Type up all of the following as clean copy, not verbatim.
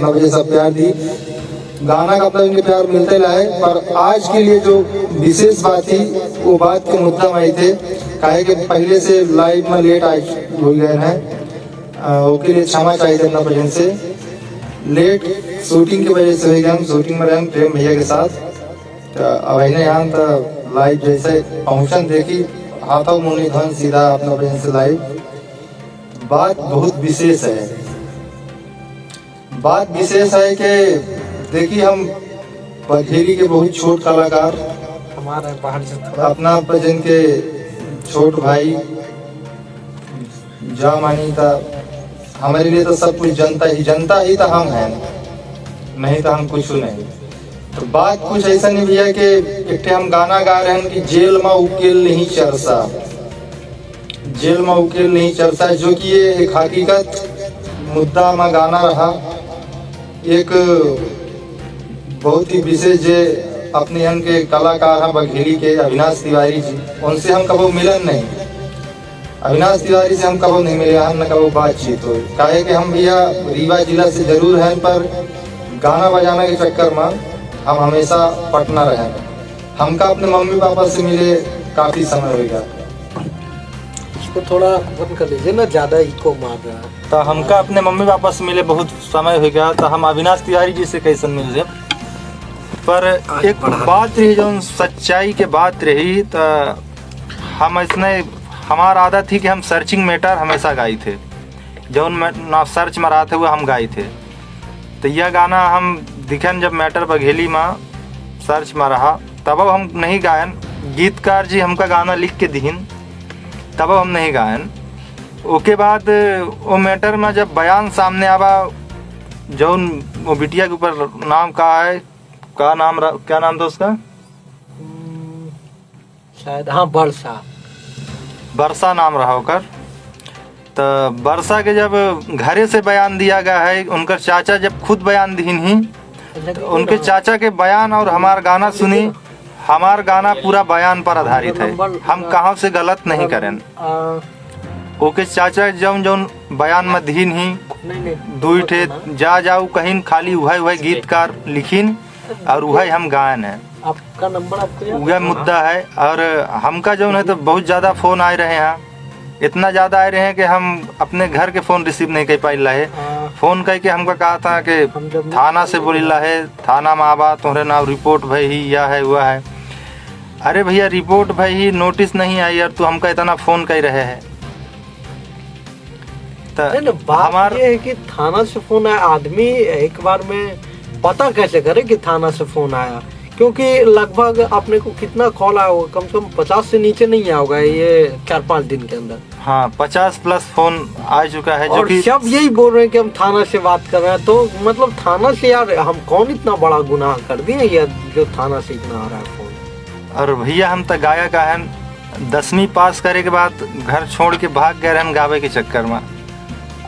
अपना वजह सब प्यार दी। गाना का अपना इनके प्यार मिलते लाए। पर आज के लिए जो विशेष बात थी वो बात के मुद्दा में आए थे काहे कि पहले से लाइव में लेट आए हो गए हैं, उसके लिए क्षमा चाहिए थे अपना वजह से। लेट शूटिंग की वजह से हो गया, हम शूटिंग में रहे प्रेम भैया के साथ। अब यहाँ तो लाइव जैसे फंक्शन देखी हाथों मुनि धन सीधा अपना वजह से लाइव। बात बहुत विशेष है, बात विशेष है कि देखिए हम बघेरी के बहुत छोट कलाकार, हमारे बाहर से अपना भजन के छोट भाई जा मानी था हमारे लिए तो सब कुछ जनता ही तो हम हैं, नहीं तो हम कुछ नहीं। तो बात कुछ ऐसा नहीं भैया कि एक हम गाना गा रहे हैं कि जेल में उकेल नहीं चरसा, जेल में उकेल नहीं चरसा, जो कि ये एक हकीकत मुद्दा में गाना रहा। एक बहुत ही विशेष जे अपने यहाँ के कलाकार हैं बघेली के अविनाश तिवारी जी, उनसे हम कभी मिलन नहीं, अविनाश तिवारी से हम कभी नहीं मिले, हम न कभी बातचीत हो। काहे कि हम भैया रीवा जिला से जरूर हैं पर गाना बजाना के चक्कर में हम हमेशा पटना रहे। हमका अपने मम्मी पापा से मिले काफ़ी समय हो गया। इसको थोड़ा बंद कर लीजिए ना, ज़्यादा इको मार रहा है। तो हमका अपने मम्मी पापा से मिले बहुत समय हो गया, तो हम अविनाश तिवारी जी से कैसे मिल रहे। पर एक बात रही जो सच्चाई के बात रही, तो हम इसने हमारा आदत थी कि हम सर्चिंग मैटर हमेशा गाई थे, जो ना सर्च में रहा थे वो हम गाए थे। तो यह गाना हम दिखन जब मैटर बघेली में सर्च में रहा तब हम नहीं गायन, गीतकार जी हमका गाना लिख के दीन तब हम नहीं गायन। उसके बाद वो मैटर में जब बयान सामने आवा, जो वो बिटिया के ऊपर नाम का है, क्या नाम था उसका, शायद हाँ बरसा नाम रहा होकर। तो बरसा के जब घरे से बयान दिया गया है, उनका चाचा जब खुद बयान दीन ही, तो उनके चाचा के बयान और हमारा गाना सुनी, हमारा गाना पूरा बयान पर आधारित है, हम कहाँ से गलत नहीं करें। ओके चाचा जौन जौन बयान में दीन ही दुई ठे जा जाऊ कहीं खाली वह गीतकार लिखिन और वह हम गायन है। आपका नंबर आपको वह मुद्दा है। और हमका जो है तो बहुत ज़्यादा फ़ोन आए रहे हैं, इतना ज़्यादा आए रहे हैं कि हम अपने घर के फ़ोन रिसीव नहीं कर पाई रहे। फ़ोन करके हमको कहा था कि थाना से बोलिला है, थाना में आवा तुम्हारे नाम रिपोर्ट भाई ही या है हुआ है। अरे भैया रिपोर्ट भाई ही नोटिस नहीं आई और तू हमका इतना फ़ोन कर रहे हैं। तो बात ये है कि थाना से फोन आया, आदमी एक बार में पता कैसे करे कि थाना से फोन आया, क्योंकि लगभग अपने को कितना कॉल आया होगा, कम से कम 50 से नीचे नहीं आया होगा ये 4-5 दिन के अंदर। हाँ 50+ फोन आ चुका है, जो कि सब यही बोल रहे हैं कि हम थाना से बात कर रहे हैं। तो मतलब थाना से यार हम कौन इतना बड़ा गुनाह कर दिए या जो थाना से इतना आ रहा है फोन। और भैया हम तो गाया का है, 10वीं पास करे के बाद घर छोड़ के भाग गए रहन गावे के चक्कर में,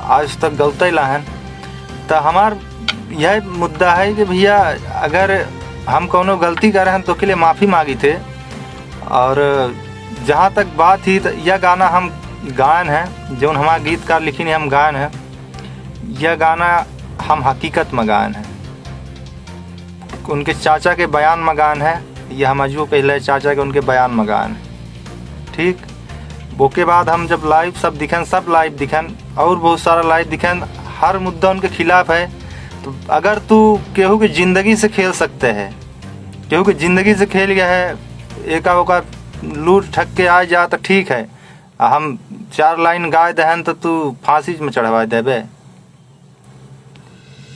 आज तक गलते लाहन। तो हमार यह मुद्दा है कि भैया अगर हम कोनो गलती कर रहे हैं तो के लिए माफ़ी मांगी थे। और जहाँ तक बात थी तो यह गाना हम गायन है, जो हमारा गीतकार लिखी हम गायन है, यह गाना हम हकीकत में गायन है, उनके चाचा के बयान में गायन है, यह हम अजू कहले चाचा के उनके बयान में गायन है। ठीक, वो के बाद हम जब लाइव सब दिखन, सब लाइव दिखन और बहुत सारा लाइव दिखन, हर मुद्दा उनके खिलाफ है। तो अगर तू केहू की ज़िंदगी से खेल सकते हैं, केहू की ज़िंदगी से खेल गया है, एक का लूट ठग के आ जा तो ठीक है, हम 4 लाइन गाए दहन तो तू फांसी में चढ़वा देबे।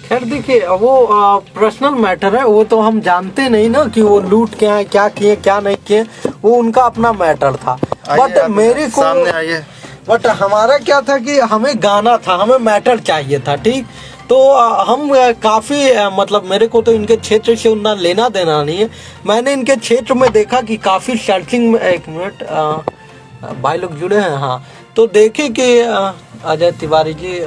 खैर देखिए वो पर्सनल मैटर है, वो तो हम जानते नहीं ना कि वो लूट के हैं, क्या किए क्या नहीं किए, वो उनका अपना मैटर था। बट मेरे को सामने आइए, बट हमारा क्या था कि हमें गाना था, हमें मैटर चाहिए था। ठीक, तो हम काफ़ी मतलब मेरे को तो इनके क्षेत्र से उतना लेना देना नहीं है। मैंने इनके क्षेत्र में देखा कि काफ़ी सर्चिंग में, एक मिनट भाई लोग जुड़े हैं, हाँ, तो देखे कि अजय तिवारी जी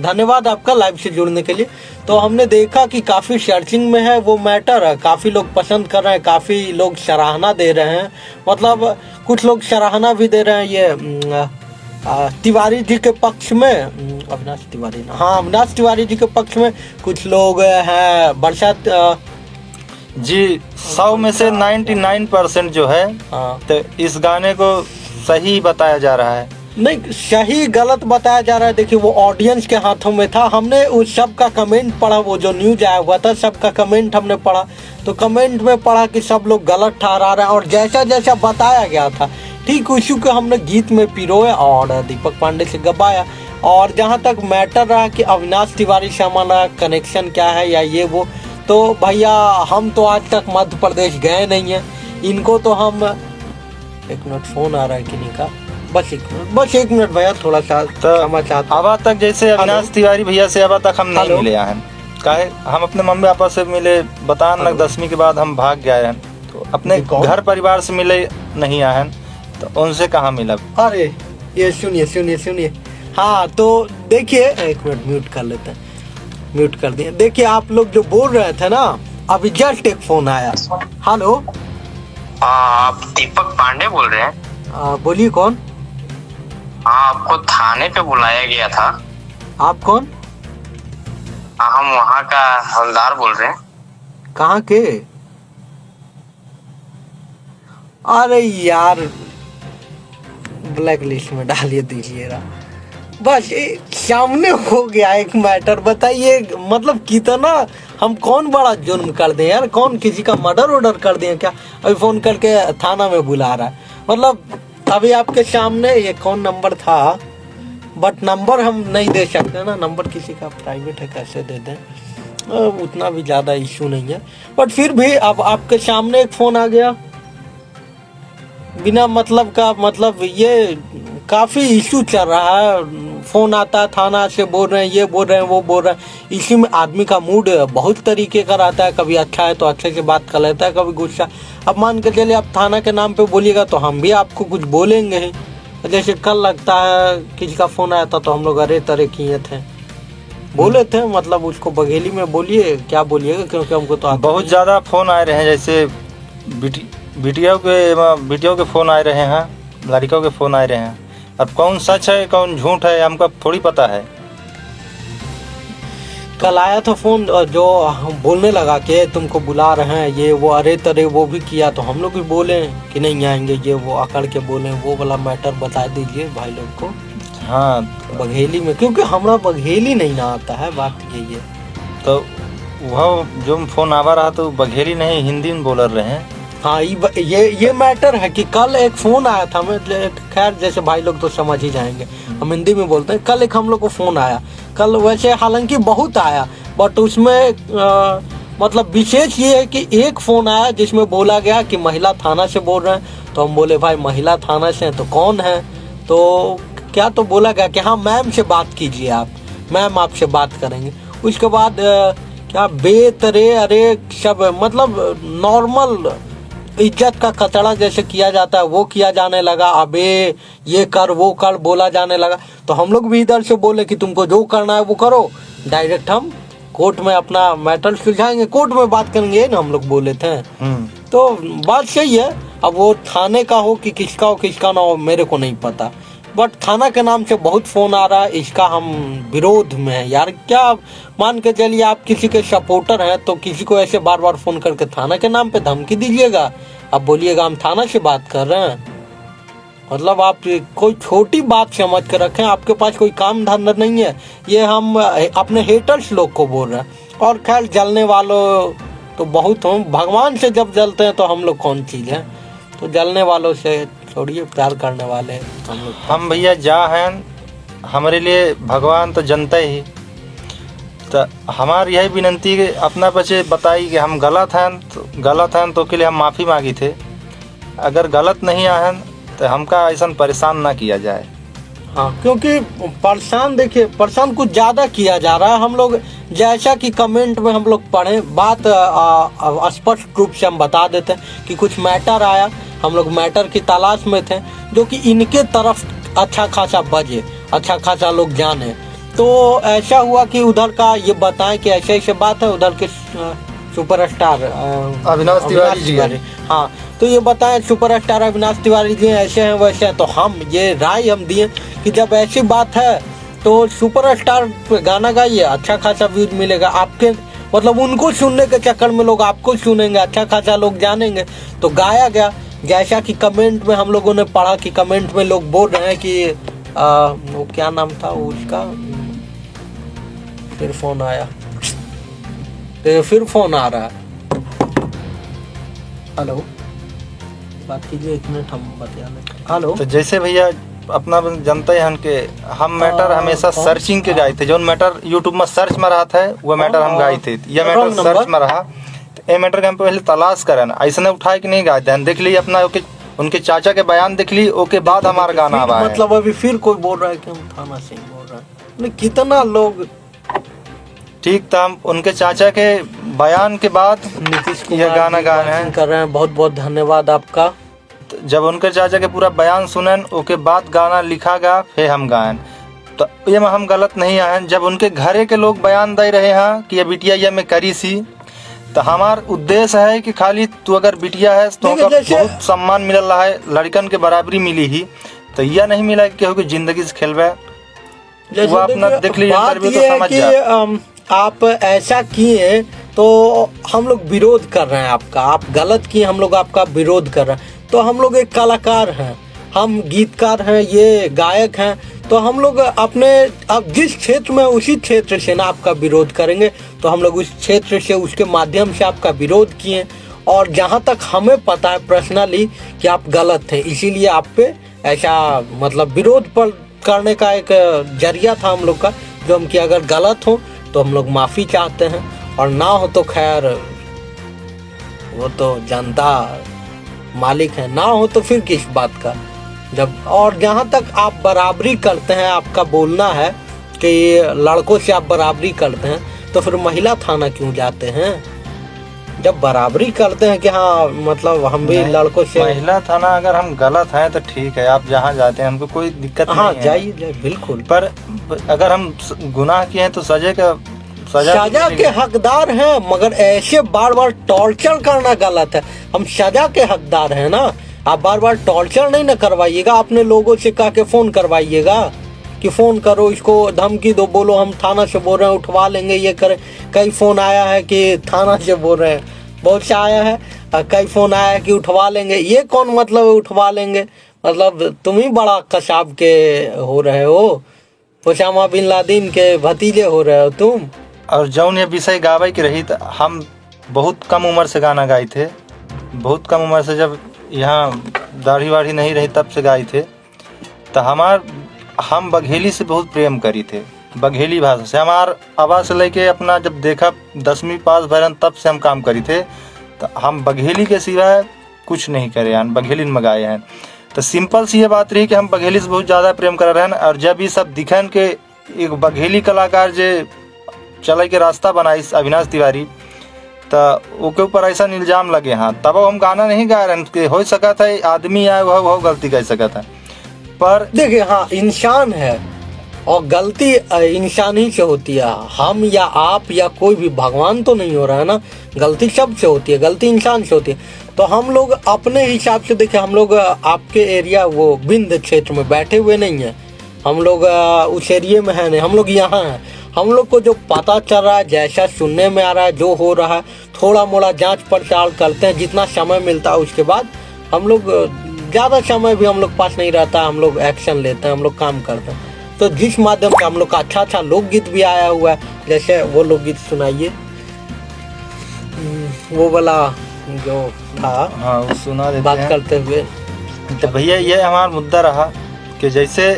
धन्यवाद आपका लाइव से जुड़ने के लिए। तो हमने देखा कि काफ़ी सर्चिंग में है वो मैटर है, काफ़ी लोग पसंद कर रहे हैं, काफ़ी लोग सराहना दे रहे हैं, मतलब कुछ लोग सराहना भी दे रहे हैं। ये तिवारी जी के पक्ष में अविनाश तिवारी ना, हाँ अविनाश तिवारी जी के पक्ष में कुछ लोग हैं बरसात जी 100 में से 99% जो है हाँ तो इस गाने को सही बताया जा रहा है। नहीं सही गलत बताया जा रहा है। देखिए वो ऑडियंस के हाथों में था। हमने उस सब का कमेंट पढ़ा, वो जो न्यूज आया हुआ था सबका कमेंट हमने पढ़ा, तो कमेंट में पढ़ा कि सब लोग गलत ठहरा रहे हैं और जैसा जैसा बताया गया था ठीक उसी को हमने गीत में पिरोए और दीपक पांडे से गवाया। और जहाँ तक मैटर रहा कि अविनाश तिवारी से हमारा कनेक्शन क्या है या ये वो, तो भैया हम तो आज तक मध्य प्रदेश गए नहीं हैं। इनको तो हम एक मिनट फोन आ रहा है किन्हीं का, बस एक मिनट भैया थोड़ा सा क्षमा चाहता हूं। अब तक जैसे अविनाश तिवारी भैया से अब तक हम नहीं हेलो। मिले हैं, काहे हम अपने मम्मी पापा से मिले बतान लग 10वीं के बाद हम भाग गए हैं, तो अपने कौन? घर परिवार से मिले नहीं आए हैं, तो उनसे कहाँ मिला। अरे ये सुनिए हाँ तो देखिए एक मिनट म्यूट कर लेते हैं, म्यूट कर दिए। देखिए आप लोग जो बोल रहे थे ना, अभी जस्ट एक फोन आया। हेलो आप दीपक पांडे बोल रहे हैं? बोलिए कौन? हाँ, आपको थाने पे बुलाया गया था। आप कौन? हाँ, हम वहाँ का हवलदार बोल रहे हैं। कहाँ के? अरे यार ब्लैक लिस्ट में डालिए दीजिएगा बस। सामने हो गया एक मैटर, बताइए मतलब कितना हम कौन बड़ा जुर्म कर दें यार, कौन किसी का मर्डर ऑर्डर कर दें क्या? अभी फोन करके थाना में बुला रहा है, मतलब अभी आपके सामने ये कौन नंबर था, बट नंबर हम नहीं दे सकते ना, नंबर किसी का प्राइवेट है कैसे दे दें, उतना भी ज़्यादा इशू नहीं है। बट फिर भी अब आपके सामने एक फ़ोन आ गया बिना मतलब का, मतलब ये काफ़ी इशू चल रहा है। फ़ोन आता है थाना से, बोल रहे हैं ये बोल रहे हैं वो बोल रहे हैं, इसी में आदमी का मूड बहुत तरीके का रहता है, कभी अच्छा है तो अच्छे से बात कर लेता है, कभी गुस्सा। अब मान के चलिए आप थाना के नाम पे बोलिएगा तो हम भी आपको कुछ बोलेंगे ही। जैसे कल लगता है किसी का फ़ोन आया था तो हम लोग अरे तरह किए थे, बोले थे, मतलब उसको बघेली में बोलिए क्या बोलिएगा, क्योंकि हमको तो बहुत ज़्यादा फ़ोन आए रहे हैं, जैसे वीडियो के फ़ोन आए रहे हैं, लड़कियों के फ़ोन आए रहे हैं। अब कौन सच है कौन झूठ है हमको थोड़ी पता है। कल आया था फ़ोन जो हम बोलने लगा कि तुमको बुला रहे हैं ये वो, अरे तरे वो भी किया, तो हम लोग भी बोले कि नहीं आएंगे ये वो, अकड़ के बोले वो वाला मैटर बता दीजिए भाई लोग को। हाँ बघेली में, क्योंकि हमारा बघेली नहीं ना आता है, बात यही है। तो वह जो फ़ोन आवा रहा तो बघेली नहीं हिंदी में बोल रहे हैं। हाँ ये मैटर है कि कल एक फ़ोन आया था, हमें खैर जैसे भाई लोग तो समझ ही जाएंगे, हम हिंदी में बोलते हैं। कल एक हम लोग को फ़ोन आया, कल वैसे हालांकि बहुत आया, बट उसमें मतलब विशेष ये है कि एक फ़ोन आया जिसमें बोला गया कि महिला थाना से बोल रहे हैं। तो हम बोले भाई महिला थाना से हैं तो कौन है, तो क्या तो बोला गया कि हाँ मैम से बात कीजिए आप, मैम आपसे बात करेंगे। उसके बाद क्या बेतरे अरे सब, मतलब नॉर्मल इज्जत का कचड़ा जैसे किया जाता है वो किया जाने लगा, अबे ये कर वो कर बोला जाने लगा। तो हम लोग भी इधर से बोले कि तुमको जो करना है वो करो, डायरेक्ट हम कोर्ट में अपना मैटर सुलझाएंगे, कोर्ट में बात करेंगे ना, हम लोग बोले थे। तो बात सही है, अब वो थाने का हो कि किसका ना हो मेरे को नहीं पता, बट थाना के नाम से बहुत फ़ोन आ रहा है, इसका हम विरोध में है यार। क्या मान के चलिए आप किसी के सपोर्टर हैं तो किसी को ऐसे बार बार फ़ोन करके थाना के नाम पे धमकी दीजिएगा, अब बोलिएगा हम थाना से बात कर रहे हैं, मतलब आप कोई छोटी बात समझ कर रखें, आपके पास कोई काम धंधा नहीं है। ये हम अपने हेटर्स लोग को बोल रहे हैं। और खैर जलने वालों तो बहुत हों, भगवान से जब जलते हैं तो हम लोग कौन चीज़ है, तो जलने वालों से छोड़िए, प्यार करने वाले हम लोग। हम भैया जा हैं, हमारे लिए भगवान तो जनता ही, तो हमारी यही विनंती कि अपना बच्चे बताई कि हम गलत हैं तो के लिए हम माफ़ी मांगी थे, अगर गलत नहीं आए तो हमका ऐसा परेशान ना किया जाए। हाँ क्योंकि परेशान कुछ ज़्यादा किया जा रहा है। हम लोग जैसा कि कमेंट में हम लोग पढ़ें, बात स्पष्ट रूप से हम बता देते हैं कि कुछ मैटर आया, हम लोग मैटर की तलाश में थे जो कि इनके तरफ अच्छा खासा बजे, अच्छा खासा लोग जाने। तो ऐसा हुआ कि उधर का ये बताएं कि ऐसे ऐसे बात है, उधर के सुपरस्टार अविनाश तिवारी जी हैं। हाँ, तो ये बताएं सुपरस्टार अविनाश तिवारी जी ऐसे हैं वैसे हैं, तो हम ये राय हम दिए कि जब ऐसी बात है तो सुपरस्टार पे गाना गाइए, अच्छा खासा व्यूज मिलेगा आपके, मतलब उनको सुनने के चक्कर में लोग आपको सुनेंगे, अच्छा खासा लोग जानेंगे। तो गाया गया, जैसा कि कमेंट में हम लोगों ने पढ़ा कि कमेंट में लोग बोल रहे हैं कि वो क्या नाम था उसका, फिर फोन आया, तो फिर फोन आ रहा है। हेलो, बात कीजिए, एक मिनट हम बता लेते। हेलो, तो जैसे भैया अपना जनता है कि हम मैटर हमेशा सर्चिंग के गाए थे, जो मैटर यूट्यूब में सर्च में रहा था वो मैटर हम गाए थे, ये मैटर सर्च में रहा, तो ये मैटर के हम पहले तलाश करें, ऐसा नहीं उठाए कि नहीं गाए थे, देख ली अपना उनके चाचा के बयान देख ली, ओके बाद हमारा गाना आवा है। मतलब अभी फिर कोई बोल रहा है कि हम थाना सिंह बोल रहे हैं, कितना लोग, ठीक था, हम उनके चाचा के बयान के बाद नीतीश ये कुमार गाना गा रहे हैं, कर रहे हैं। बहुत बहुत धन्यवाद आपका। जब उनके चाचा के पूरा बयान सुनन ओके बाद गाना लिखा गया, फिर हम गायन, तो ये में हम गलत नहीं आए। जब उनके घरे के लोग बयान दे रहे हैं कि ये बिटिया ये में करी सी, तो हमार उद्देश्य है कि खाली तू अगर बिटिया है तो बहुत सम्मान मिल रहा है, लड़कन के बराबरी मिली ही, तो यह नहीं मिला कि केहू की जिंदगी से खेलवे, वो अपना देख लीजिए इंटरव्यू तो समझ जा। आप ऐसा किए तो हम लोग विरोध कर रहे हैं आपका, आप गलत किए, हम लोग आपका विरोध कर रहे हैं। तो हम लोग एक कलाकार हैं, हम गीतकार हैं, ये गायक हैं, तो हम लोग अपने अब जिस क्षेत्र में उसी क्षेत्र से ना आपका विरोध करेंगे, तो हम लोग उस क्षेत्र से उसके माध्यम से आपका विरोध किए, और जहाँ तक हमें पता है पर्सनली कि आप गलत थे, इसीलिए आप पे ऐसा मतलब विरोध पर करने का एक जरिया था हम लोग का, जो हम कि अगर गलत हो तो हम लोग माफ़ी चाहते हैं, और ना हो तो खैर वो तो जनता मालिक है, ना हो तो फिर किस बात का। जब और जहाँ तक आप बराबरी करते हैं, आपका बोलना है कि लड़कों से आप बराबरी करते हैं, तो फिर महिला थाना क्यों जाते हैं? जब बराबरी करते हैं कि हाँ मतलब हम भी लड़कों से, महिला थाना अगर हम गलत हैं तो ठीक है, आप जहाँ जाते हैं हमको कोई दिक्कत हाँ नहीं है, जाइए बिल्कुल, पर अगर हम गुनाह किए हैं तो सजा के हकदार हैं, मगर ऐसे बार बार टॉर्चर करना गलत है। हम सजा के हकदार हैं ना, आप बार बार टॉर्चर नहीं ना करवाइएगा, अपने लोगों से कह के फोन करवाइएगा कि फोन करो, इसको धमकी दो, बोलो हम थाना से बोल रहे हैं, उठवा लेंगे, ये करें। कई फोन आया है कि थाना से बोल रहे हैं, बहुत से आया है, कई फोन आया है कि उठवा लेंगे। ये कौन मतलब है उठवा लेंगे? मतलब तुम ही बड़ा कसाब के हो रहे हो, ओसामा बिन लादेन के भतीजे हो रहे हो तुम। और जौन ये विषय गावे की रही, तो हम बहुत कम उम्र से गाना गाए थे, बहुत कम उम्र से, जब यहाँ दाढ़ी वाढ़ी नहीं रही तब से गाए थे। तो हम बघेली से बहुत प्रेम करी थे, बघेली भाषा से हमार आवाज़ लेके अपना जब देखा 10वीं पास भरन तब से हम काम करी थे, तो हम बघेली के सिवाय कुछ नहीं करे हैं, बघेली में गाए हैं। तो सिंपल सी ये बात रही कि हम बघेली से बहुत ज़्यादा प्रेम कर रहे हैं, और जब ये सब दिखन के एक बघेली कलाकार जे चले के रास्ता बनाई अविनाश तिवारी, तो उसके ऊपर ऐसा इल्जाम लगे हाँ, तब हम गाना नहीं गा रहे हैं, हो सका था आदमी आए वह गलती कर सका था। पर देखिए हाँ, इंसान है और गलती इंसान ही से होती है, हम या आप या कोई भी भगवान तो नहीं हो रहा है ना, गलती सबसे होती है, गलती इंसान से होती है। तो हम लोग अपने हिसाब से देखिए, हम लोग आपके एरिया वो विंध्य क्षेत्र में बैठे हुए नहीं हैं, हम लोग उस एरिया में है नहीं, हम लोग यहाँ हैं। हम लोग को जो पता चल रहा है, जैसा सुनने में आ रहा है, जो हो रहा है, थोड़ा मोड़ा जांच पड़ताल करते हैं, जितना समय मिलता है उसके बाद हम लोग, ज़्यादा समय भी हम लोग पास नहीं रहता, हम लोग एक्शन लेते हैं, हम लोग काम करते हैं। तो जिस माध्यम से हम लोग का अच्छा लोकगीत भी आया हुआ है, जैसे वो लोकगीत सुनाइए, वो वाला जो था, हाँ वो सुना देते बात हैं। करते हुए। तो भैया ये हमारा मुद्दा रहा कि जैसे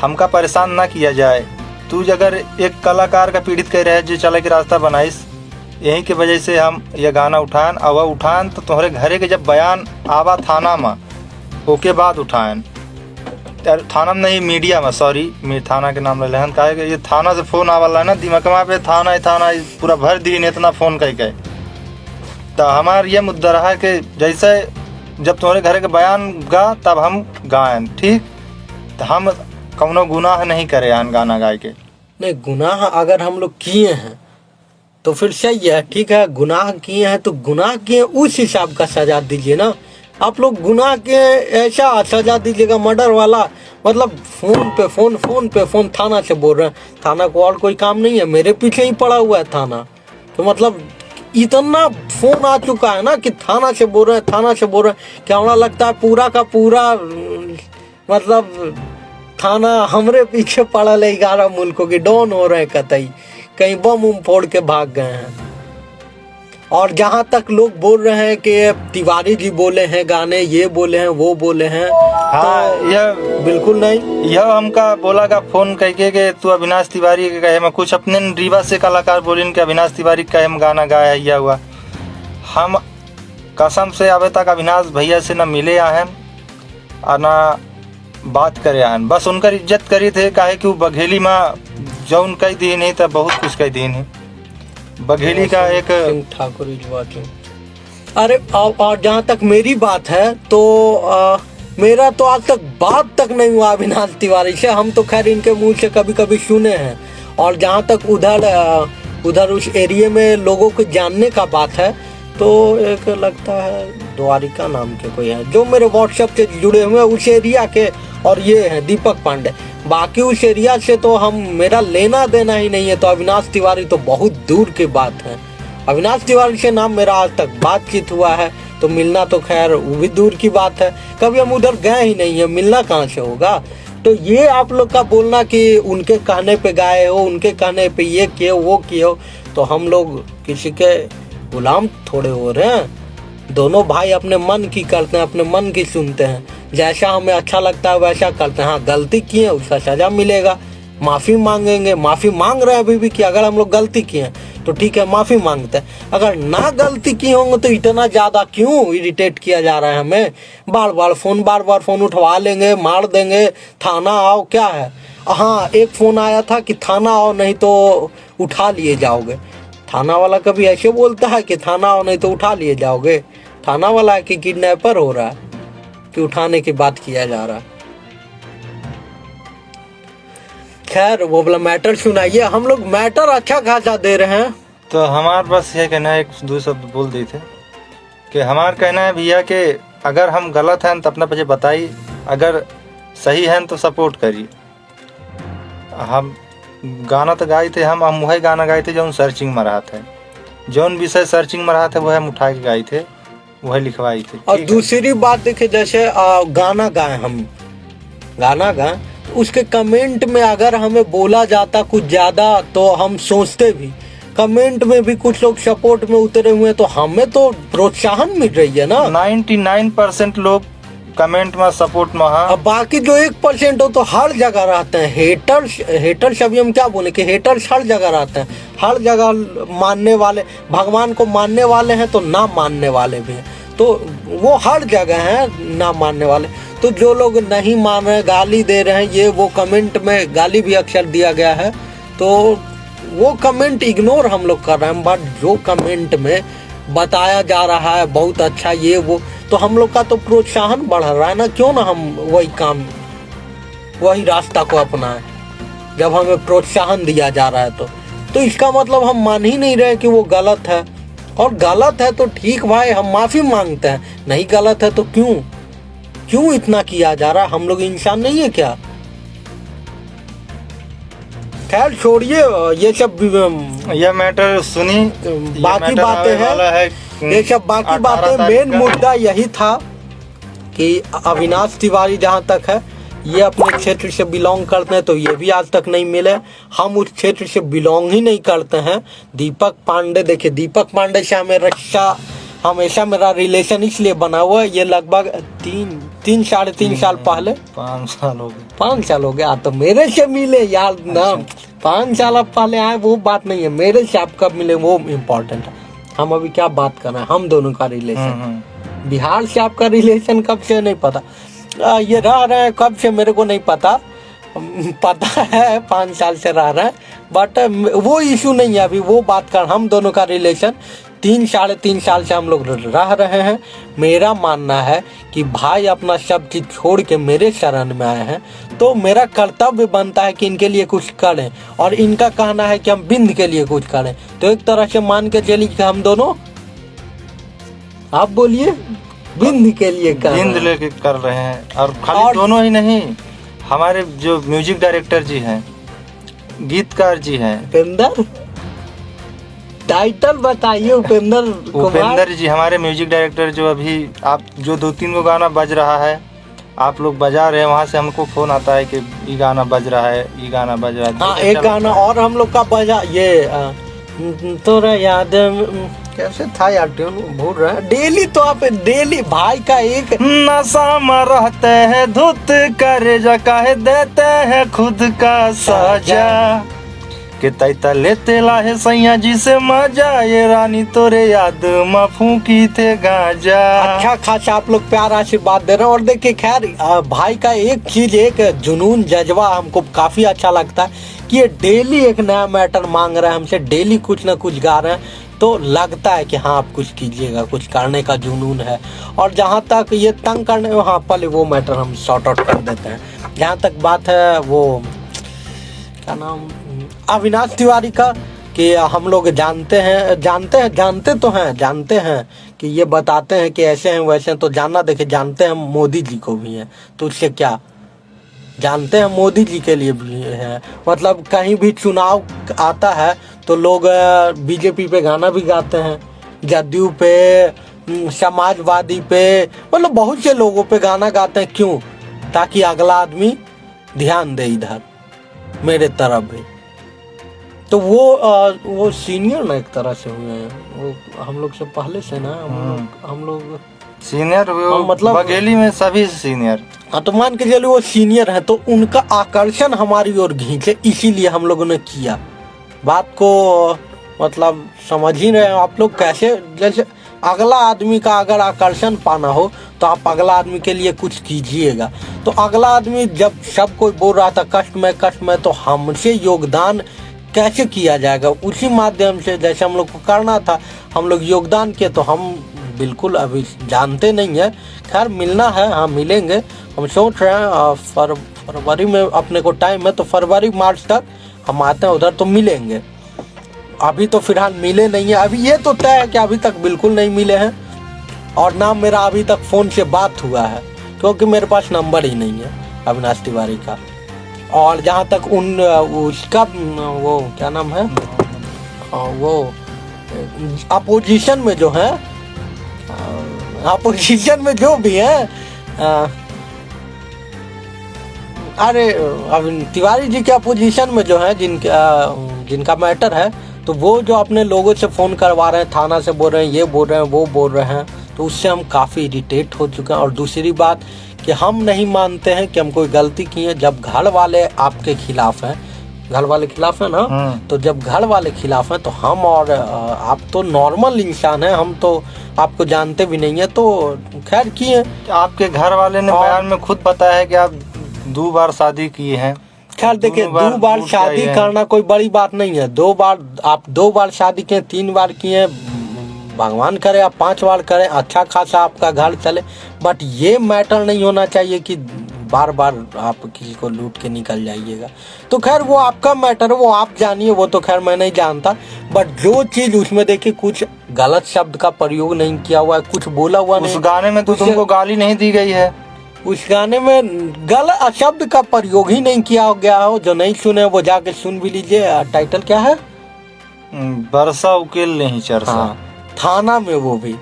हमका परेशान ना किया जाए, तू अगर एक कलाकार का पीड़ित कह रहे है जो चले के रास्ता बनाइस, यही के वजह से हम ये गाना उठान, और वह उठान तो तुम्हारे घरे के जब बयान आवा थाना में, ओके बाद उठान, थाना में नहीं मीडिया में, सॉरी थाना के नाम ले लेहन, कहे कि ये थाना से फ़ोन आवाला है ना दिमाग पे, थाना पूरा भर दिन इतना फ़ोन कह। तो हमार ये मुद्दा रहा कि जैसे जब तुम्हारे घरे के बयान गा तब हम गायन, ठीक, तो हम कौनो गुनाह नहीं करे हन गाना गाए के। नहीं, गुनाह अगर हम लोग किए हैं तो फिर सही है, ठीक है, गुनाह किए हैं तो गुनाह किए उस हिसाब का सजा दीजिए ना। आप लोग गुनाह के ऐसा सजा दीजिएगा मर्डर वाला, मतलब फोन पे फोन थाना से बोल रहे हैं। थाना को और कोई काम नहीं है, मेरे पीछे ही पड़ा हुआ है थाना। तो मतलब इतना फोन आ चुका है ना कि थाना से बोल रहे हैं, थाना से बोल रहे हैं। क्या हमारा लगता है पूरा का पूरा मतलब थाना हमरे पीछे पड़ा है। 11 मुल्कों की डॉन हो रहे हैं कतई, कहीं बम उम फोड़ के भाग गए हैं। और जहाँ तक लोग बोल रहे हैं कि तिवारी जी बोले हैं गाने, ये बोले हैं वो बोले हैं, हाँ तो यह बिल्कुल नहीं। यह हमका बोला का फोन कह के कि तू अविनाश तिवारी के कहे मैं कुछ अपने रीवा से कलाकार बोलिन कि अविनाश तिवारी का हम गाना गाया यह हुआ। हम कसम से अभी तक अविनाश भैया से न मिले हैं और ना बात करे हैं, बस उनका इज्जत करी थे काहे कि वो बघेली में जौन कई दी नहीं तो बहुत कुछ कई दी नहीं। बघेली का एक ठाकुर अरे और जहाँ तक मेरी बात है तो मेरा तो आज तक बात तक नहीं हुआ अविनाश तिवारी से। हम तो खैर इनके मुंह से कभी कभी सुने हैं। और जहाँ तक उधर उस एरिया में लोगों को जानने का बात है तो एक लगता है द्वारिका नाम के कोई है जो मेरे व्हाट्सएप से जुड़े हुए हैं उस एरिया के, और ये है दीपक पांडे। बाकी उस एरिया से तो मेरा लेना देना ही नहीं है। तो अविनाश तिवारी तो बहुत दूर की बात है। अविनाश तिवारी से नाम मेरा आज तक बातचीत हुआ है, तो मिलना तो खैर वो भी दूर की बात है। कभी हम उधर गए ही नहीं है, मिलना कहाँ से होगा। तो ये आप लोग का बोलना कि उनके कहने पे गाए हो, उनके कहने पे ये किए वो किए हो, तो हम लोग किसी के गुलाम थोड़े हो रहे हैं। दोनों भाई अपने मन की करते हैं, अपने मन की सुनते हैं, जैसा हमें अच्छा लगता है वैसा करते हैं। हाँ गलती किए उसका सजा मिलेगा, माफ़ी मांगेंगे, माफ़ी मांग रहे हैं अभी भी कि अगर हम लोग गलती किए हैं तो ठीक है माफ़ी मांगते हैं। अगर ना गलती की होंगे तो इतना ज़्यादा क्यों इरिटेट किया जा रहा है हमें। बार बार फ़ोन उठवा लेंगे, मार देंगे, थाना आओ, क्या है। हाँ एक फ़ोन आया था कि थाना आओ नहीं तो उठा लिए जाओगे। थाना वाला कभी ऐसे बोलता है कि थाना आओ नहीं तो उठा लिए जाओगे। थाना वाला है कि किडनैपर हो रहा है कि उठाने की बात किया जा रहा है। खैर वो वाला मैटर सुनाइए, हम लोग मैटर अच्छा खासा दे रहे हैं। तो हमार बस ये कहना है, एक दो शब्द बोल दी थे कि हमार कहना है भैया कि अगर हम गलत हैं तो अपना पीछे बताइए, अगर सही हैं तो सपोर्ट करिए। हम गाना तो गाए थे, हम वही गाना गाए थे जो सर्चिंग में रहा था, जौन विषय सर्चिंग में रहा था वह हम उठा के गाए थे, वही लिखवाई थी। और दूसरी बात देखिए, जैसे गाना गाए, हम गाना गाए, उसके कमेंट में अगर हमें बोला जाता कुछ ज़्यादा तो हम सोचते भी। कमेंट में भी कुछ लोग सपोर्ट में उतरे हुए हैं तो हमें तो प्रोत्साहन मिल रही है ना। 99% लोग कमेंट में सपोर्ट में। हाँ अब बाकी जो 1% हो तो हर जगह रहते हैं हेटर्स अभी हम क्या बोले कि हेटर्स हर जगह रहते हैं, हर जगह मानने वाले, भगवान को मानने वाले हैं तो ना मानने वाले भी हैं, तो वो हर जगह हैं ना मानने वाले। तो जो लोग नहीं मान रहे, गाली दे रहे हैं, ये वो कमेंट में गाली भी अक्सर दिया गया है, तो वो कमेंट इग्नोर हम लोग कर रहे हैं। बट जो कमेंट में बताया जा रहा है बहुत अच्छा ये वो, तो हम लोग का तो प्रोत्साहन बढ़ रहा है ना। क्यों ना हम वही रास्ता को अपनाएं जब हमें प्रोत्साहन दिया जा रहा है। तो इसका मतलब हम मान ही नहीं रहे कि वो गलत है। और गलत है तो ठीक भाई, हम माफ़ी मांगते हैं। नहीं गलत है तो क्यों इतना किया जा रहा है। हम लोग इंसान नहीं है क्या। खैर छोड़िए ये सब, यह मैटर सुनी, बाकी बातें हैं ये सब बाकी बातें। मेन मुद्दा यही था कि अविनाश तिवारी जहाँ तक है ये अपने क्षेत्र से बिलोंग करते हैं, तो ये भी आज तक नहीं मिले। हम उस क्षेत्र से बिलोंग ही नहीं करते हैं। दीपक पांडे, देखिए दीपक पांडे से हमेशा मेरा रिलेशन इसलिए बना हुआ है। ये लगभग 3-3.5 साल पहले, 5 साल हो गए, 5 साल हो गया तो मेरे से मिले यार ना। 5 साल अब पहले आए वो बात नहीं है, मेरे से आप कब मिले वो इम्पोर्टेंट है। हम अभी क्या बात कर रहे हैं, हम दोनों का रिलेशन। बिहार से आपका रिलेशन कब से नहीं पता, ये रह रहे हैं कब से मेरे को नहीं पता है 5 साल से रह रहे हैं। बट वो इशू नहीं है अभी, वो बात कर, हम दोनों का रिलेशन 3 साढ़े 3 साल से हम लोग रह रहे हैं। मेरा मानना है कि भाई अपना सब चीज़ छोड़ के मेरे शरण में आए हैं, तो मेरा कर्तव्य बनता है कि इनके लिए कुछ करें, और इनका कहना है कि हम बिंद के लिए कुछ करें। तो एक तरह से मान के चलिए कि हम दोनों, आप बोलिए, बिंद के लिए बिंद लेके कर रहे हैं। और खाली दोनों ही नहीं, हमारे जो म्यूजिक डायरेक्टर जी हैं, गीतकार जी हैं, उपेंद्र, टाइटल बताइए। उपेंद्र जी हमारे म्यूजिक डायरेक्टर, जो अभी आप जो 2-3 गो गाना बज रहा है, आप लोग बजा रहे हैं, वहाँ से हमको फोन आता है कि ये गाना बज रहा है, ये गाना बज रहा है। हाँ, एक गाना और हम लोग का बजा, ये तोरा याद कैसे था यार, ट्यून भूल रहे हैं। डेली तो आप डेली भाई का एक नशा में रहते हैं, धुत करे जा काहे देते हैं खुद का सजा, के तैता लेते लाहे सैया जी से मजा, ये रानी तोरे याद में फूकी थे गांजा। अच्छा खासा आप लोग प्यार आशीर्वाद दे रहे हैं। और देखिए खैर भाई का एक चीज, एक जुनून जज्बा हमको काफी अच्छा लगता है कि ये डेली एक नया मैटर मांग रहे हैं हमसे, डेली कुछ ना कुछ गा रहे हैं, तो लगता है कि हाँ आप कुछ कीजिएगा, कुछ करने का जुनून है। और जहाँ तक ये तंग करने, हाँ पहले वो मैटर हम सॉर्ट आउट कर देते हैं। जहाँ तक बात है वो क्या नाम, अविनाश तिवारी का, कि हम लोग जानते हैं कि ये बताते हैं कि ऐसे हैं वैसे हैं, तो जानना, देखिए जानते हैं मोदी जी को भी हैं, तो उससे क्या, जानते हैं मोदी जी के लिए भी है। मतलब कहीं भी चुनाव आता है तो लोग बीजेपी पे गाना भी गाते हैं, जदयू पे, समाजवादी पे, मतलब बहुत से लोगों पे गाना गाते हैं। क्यों? ताकि अगला आदमी ध्यान दे इधर मेरे तरफ भी। तो वो सीनियर ना एक तरह से हुए हैं, वो हम लोग से पहले से ना, हम लोग सीनियर, मतलब बघेली में सभी सीनियर। हाँ, तो मान के चलिए वो सीनियर है, तो उनका आकर्षण हमारी ओर खींचे, इसीलिए हम लोगों ने किया। बात को मतलब समझ ही रहे हैं आप लोग कैसे। जैसे अगला आदमी का अगर आकर्षण पाना हो तो आप अगला आदमी के लिए कुछ कीजिएगा। तो अगला आदमी जब सब कोई बोल रहा था कष्ट में, तो हमसे योगदान कैसे किया जाएगा, उसी माध्यम से जैसे हम लोग को करना था, हम लोग योगदान किए। तो हम बिल्कुल अभी जानते नहीं है, खैर मिलना है, हाँ मिलेंगे। हम सोच रहे हैं फरवरी में अपने को टाइम है, तो फरवरी मार्च तक हम आते हैं उधर, तो मिलेंगे। अभी तो फिलहाल मिले नहीं है, अभी ये तो तय है कि अभी तक बिल्कुल नहीं मिले हैं, और ना मेरा अभी तक फ़ोन से बात हुआ है, क्योंकि मेरे पास नंबर ही नहीं है अविनाश तिवारी का। और जहाँ तक उसका वो क्या नाम है, वो अपोजिशन में जो है, अपोजिशन में जो भी है, अरे अब तिवारी जी के अपोजिशन में जो है, जिनका मैटर है, तो वो जो अपने लोगों से फ़ोन करवा रहे हैं, थाना से बोल रहे हैं, ये बोल रहे हैं, वो बोल रहे हैं, तो उससे हम काफ़ी इरिटेट हो चुके हैं। और दूसरी बात कि हम नहीं मानते हैं कि हम कोई गलती की है। जब घर वाले आपके खिलाफ हैं, घर वाले खिलाफ है ना, तो जब घर वाले खिलाफ हैं, तो हम, और आप तो नॉर्मल इंसान हैं, हम तो आपको जानते भी नहीं है, तो खैर किए। आपके घर वाले ने बयान में खुद बताया है कि आप 2 बार शादी किए हैं। खैर देखिए, 2 बार शादी करना कोई बड़ी बात नहीं है। 2 बार शादी किए, 3 बार किए, भगवान करे आप 5 बार करें, अच्छा खासा आपका घर चले। बट ये मैटर नहीं होना चाहिए कि बार बार आप किसी को लूट के निकल जाइएगा। तो खैर वो आपका मैटर है, वो आप जानिए, वो तो खैर मैं नहीं जानता। बट जो चीज़ उसमें देखिए, कुछ गलत शब्द का प्रयोग नहीं किया हुआ है, कुछ बोला हुआ नहीं। उस गाने में तो तुमको गाली नहीं दी गई है। उस गाने में गलत शब्द का प्रयोग ही नहीं किया गया हो। जो नहीं सुने वो जाके सुन भी लीजिए। टाइटल क्या है? बरसा उकेल नहीं चरसा। हाँ, थाना में वो भी।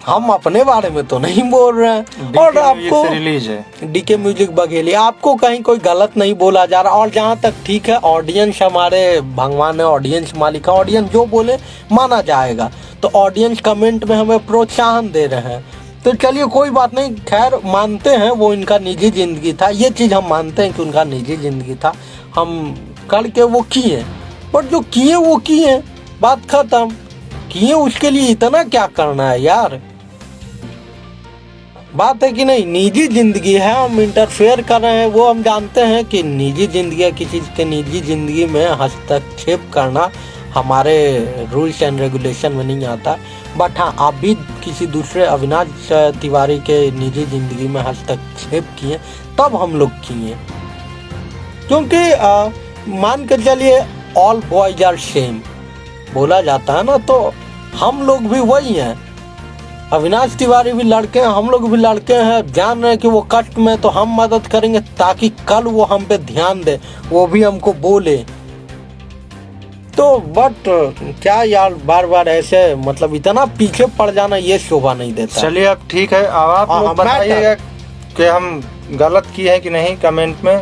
हम अपने बारे में तो नहीं बोल रहे हैं। और आपको रिलीज है डीके म्यूजिक बघेली, आपको कहीं कोई गलत नहीं बोला जा रहा। और जहाँ तक ठीक है, ऑडियंस हमारे भगवान है, ऑडियंस मालिक है, ऑडियंस जो बोले माना जाएगा। तो ऑडियंस कमेंट में हमें प्रोत्साहन दे रहे हैं, तो चलिए कोई बात नहीं। खैर मानते हैं वो इनका निजी जिंदगी था, ये चीज़ हम मानते हैं कि उनका निजी जिंदगी था, हम करके वो किए। बट जो किए वो किए, बात खत्म। किए उसके लिए इतना क्या करना है यार, बात है कि नहीं। निजी जिंदगी है, हम इंटरफेयर कर रहे हैं, वो हम जानते हैं कि निजी जिंदगी है। किसी के निजी जिंदगी में हस्तक्षेप करना हमारे रूल्स एंड रेगुलेशन में नहीं आता। बट हाँ, आप भी किसी दूसरे अविनाश तिवारी के निजी ज़िंदगी में हस्तक्षेप किए तब हम लोग किए, क्योंकि मान के चलिए ऑल बॉयज आर सेम बोला जाता है ना, तो हम लोग भी वही हैं। अविनाश तिवारी भी लड़के हैं, हम लोग भी लड़के हैं, जान रहे हैं कि वो कष्ट में, तो हम मदद करेंगे ताकि कल वो हम पे ध्यान दे, वो भी हमको बोले। तो बट क्या यार, बार बार ऐसे मतलब इतना पीछे पड़ जाना ये शोभा नहीं देता। चलिए अब ठीक है, अब आप हाँ, लोग हाँ, बताइएगा कि हम गलत किए हैं कि नहीं, कमेंट में